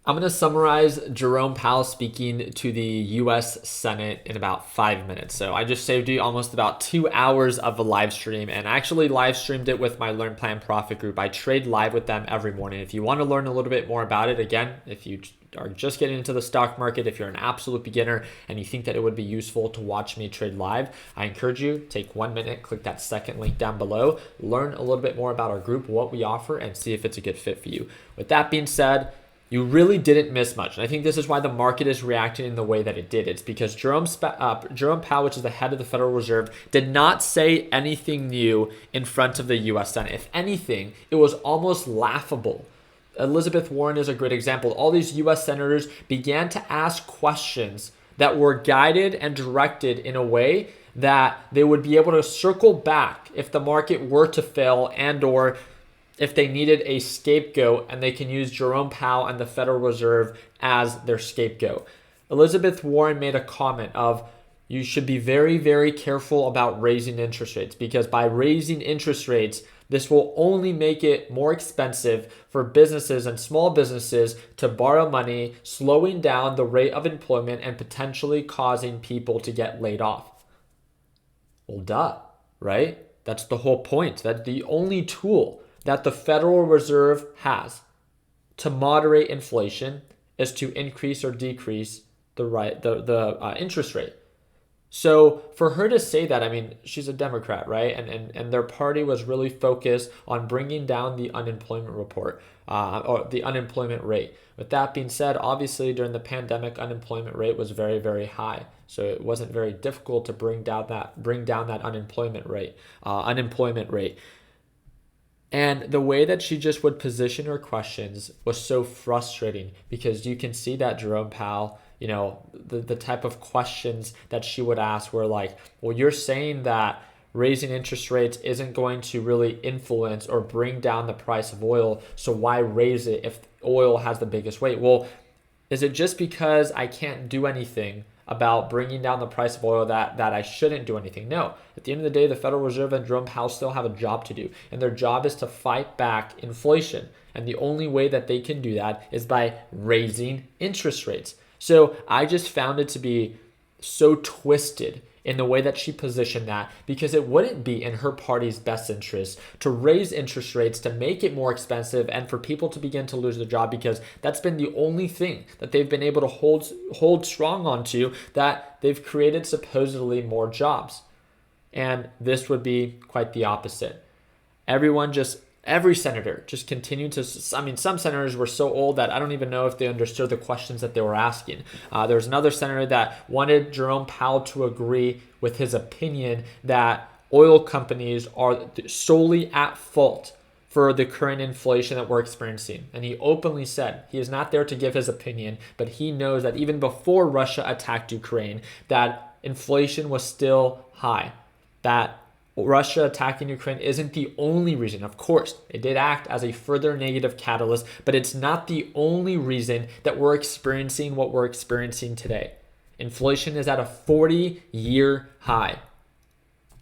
I'm going to summarize Jerome Powell speaking to the US Senate in about 5 minutes. So I just saved you almost about 2 hours of a live stream, and I actually live streamed it with my Learn Plan Profit group. I trade live with them every morning. If you want to learn a little bit more about it, again, if you are just getting into the stock market, if you're an absolute beginner and you think that it would be useful to watch me trade live, I encourage you, take 1 minute, click that second link down below, learn a little bit more about our group, what we offer, and see if it's a good fit for you. With that being said, you really didn't miss much. And I think this is why the market is reacting in the way that it did. It's because Jerome Powell, which is the head of the Federal Reserve, did not say anything new in front of the US Senate. If anything, it was almost laughable. Elizabeth Warren is a great example. All these US senators began to ask questions that were guided and directed in a way that they would be able to circle back if the market were to fail and or if they needed a scapegoat, and they can use Jerome Powell and the Federal Reserve as their scapegoat. Elizabeth Warren made a comment of, you should be very, very careful about raising interest rates, because by raising interest rates, this will only make it more expensive for businesses and small businesses to borrow money, slowing down the rate of employment and potentially causing people to get laid off. Well, duh, right? That's the whole point. That's the only tool that the Federal Reserve has to moderate inflation is to increase or decrease the interest rate. So for her to say that, I mean, she's a Democrat, right? And their party was really focused on bringing down the unemployment report or the unemployment rate. With that being said, obviously during the pandemic, unemployment rate was very, very high. So it wasn't very difficult to bring down that unemployment rate. And the way that she just would position her questions was so frustrating, because you can see that Jerome Powell, the type of questions that she would ask were like, well, you're saying that raising interest rates isn't going to really influence or bring down the price of oil, so why raise it if oil has the biggest weight? Well, is it just because I can't do anything about bringing down the price of oil that I shouldn't do anything? No. At the end of the day, the Federal Reserve and Jerome Powell still have a job to do, and their job is to fight back inflation. And the only way that they can do that is by raising interest rates. So I just found it to be so twisted in the way that she positioned that, because it wouldn't be in her party's best interest to raise interest rates to make it more expensive and for people to begin to lose their job, because that's been the only thing that they've been able to hold strong onto, that they've created supposedly more jobs. And this would be quite the opposite. Every senator just continued to, some senators were so old that I don't even know if they understood the questions that they were asking. There was another senator that wanted Jerome Powell to agree with his opinion that oil companies are solely at fault for the current inflation that we're experiencing. And he openly said he is not there to give his opinion, but he knows that even before Russia attacked Ukraine, that inflation was still high, that Russia attacking Ukraine isn't the only reason. Of course, it did act as a further negative catalyst, but it's not the only reason that we're experiencing what we're experiencing today. Inflation is at a 40-year high.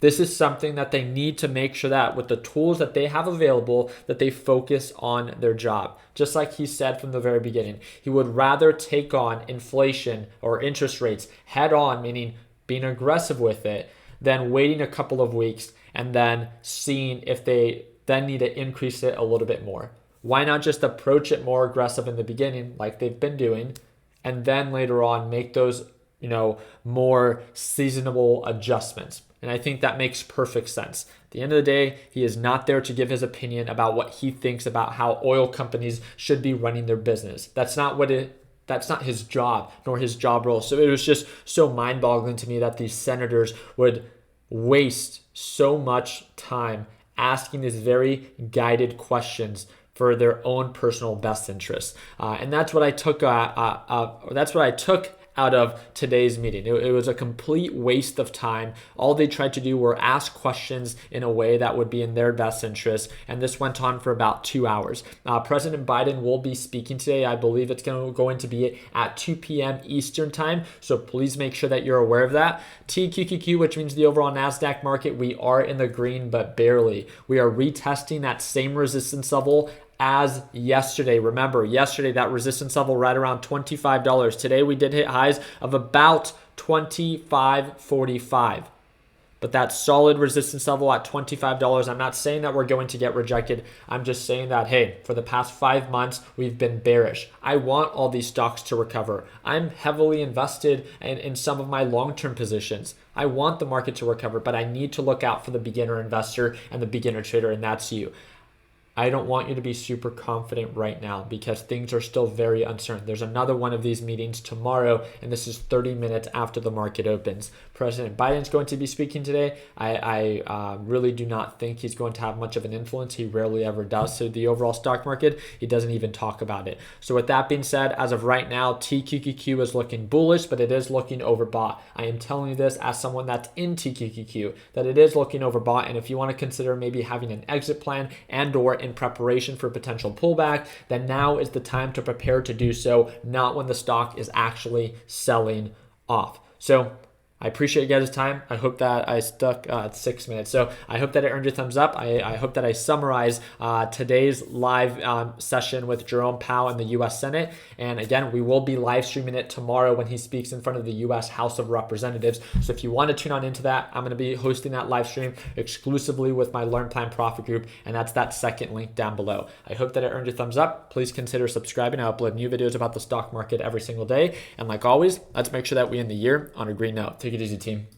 This is something that they need to make sure that with the tools that they have available, that they focus on their job. Just like he said from the very beginning, he would rather take on inflation or interest rates head on, meaning being aggressive with it, than waiting a couple of weeks and then seeing if they then need to increase it a little bit more. Why not just approach it more aggressive in the beginning like they've been doing, and then later on make those, more seasonable adjustments? And I think that makes perfect sense. At the end of the day, he is not there to give his opinion about what he thinks about how oil companies should be running their business. That's not his job, nor his job role. So it was just so mind-boggling to me that these senators would waste so much time asking these very guided questions for their own personal best interests. And that's what I took. That's what I took out of today's meeting. It was a complete waste of time. All they tried to do were ask questions in a way that would be in their best interest, and this went on for about 2 hours. President Biden will be speaking today. I believe it's going to be at 2 p.m. Eastern time, so please make sure that you're aware of that. TQQQ, which means the overall NASDAQ market, we are in the green, but barely. We are retesting that same resistance level as yesterday. Remember, yesterday that resistance level right around $25. Today we did hit highs of about $25.45. But that solid resistance level at $25, I'm not saying that we're going to get rejected. I'm just saying that, hey, for the past 5 months, we've been bearish. I want all these stocks to recover. I'm heavily invested in some of my long-term positions. I want the market to recover, but I need to look out for the beginner investor and the beginner trader, and that's you. I don't want you to be super confident right now because things are still very uncertain. There's another one of these meetings tomorrow, and this is 30 minutes after the market opens. President Biden's going to be speaking today. I really do not think he's going to have much of an influence. He rarely ever does. So the overall stock market, he doesn't even talk about it. So with that being said, as of right now, TQQQ is looking bullish, but it is looking overbought. I am telling you this as someone that's in TQQQ, that it is looking overbought. And if you want to consider maybe having an exit plan and or in preparation for potential pullback, then now is the time to prepare to do so, not when the stock is actually selling off. So I appreciate you guys' time. I hope that I stuck at 6 minutes. So I hope that it earned your thumbs up. I hope that I summarize today's live session with Jerome Powell in the U.S. Senate. And again, we will be live streaming it tomorrow when he speaks in front of the U.S. House of Representatives. So if you want to tune on into that, I'm going to be hosting that live stream exclusively with my Learn Plan Profit group. And that's that second link down below. I hope that it earned your thumbs up. Please consider subscribing. I upload new videos about the stock market every single day. And like always, let's make sure that we end the year on a green note. Take it easy, team.